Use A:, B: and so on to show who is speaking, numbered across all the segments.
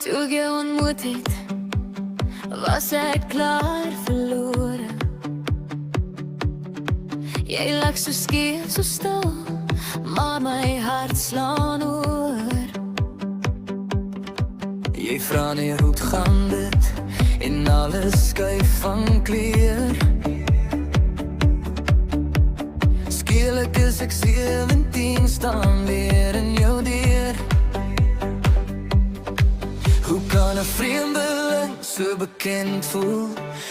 A: Toe ek jou ontmoet het, was ek klaar verlore. Jy lyk so skeef, so stil, maar my hart slaan oor.
B: Jy vra nie hoe het gaan dit, en alles skuif van kleur. Skielik is ek 17, staan weer in jou deur. Hoe kan 'n vreemdeling so bekend voel?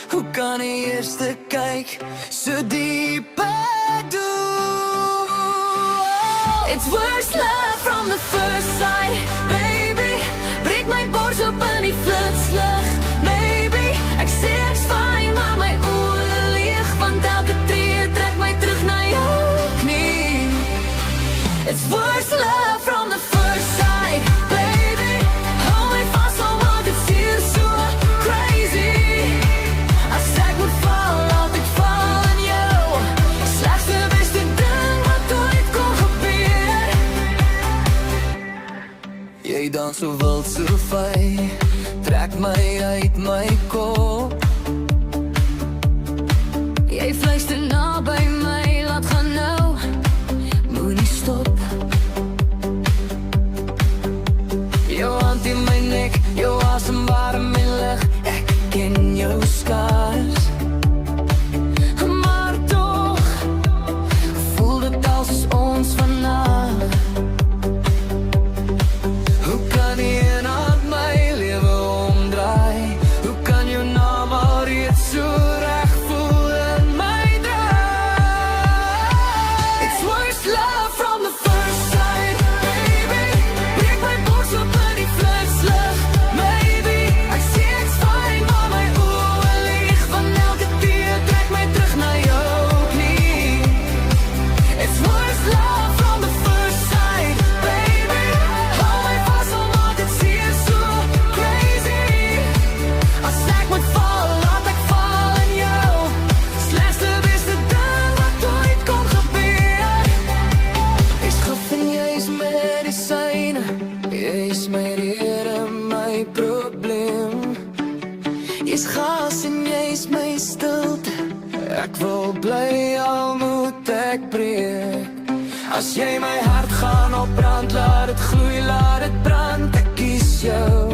B: Hoe kan die eerste kyk so diep bedoel?
A: It's worse love from the first sight, baby. Breek my bors op in die flitslig, maybe. Ek sê ek's fine, maar my oë leeg, want elke tree trek my terug na jou knie. It's worse love from the first sight, baby. Hou my vas, al maak het seer so crazy. As ek moet val, laat ek val in jou. Slegste beste ding wat ooit kon gebeur.
B: Jy dans so wild, so vry, trek my uit my kop.
A: Jy fluister na by my, laat gaan nou, moenie stop.
B: Jou hand in my nek, jou asem warm en lig. Ek ken jou skars,
A: Maar toch
B: voel dit als ons vanaf. Hoe kan jy aan my lewe omdraai? Hoe kan jou naam al reeds so reg voel in my draai?
A: It's worse love from the first sight, baby. Breek my bors op in die flitslig, maybe. Ek sê ek's fine, maar my oë leeg, van elke teer trek my terug na jou knie. It's worse love from the first sight, baby. Hou my vas, al maak het seer so crazy. As ek moet val, laat ek val in jou. Slegste beste ding wat ooit kon gebeur.
B: Jy's gif en jy's medisyne, jy's my rede, my probleem. Jy's gas en jy's my stilte, ek wil bly al moet ek breek. As jy my hart gaan opbrand, laat het gloei, laat het brand, ek kies jou.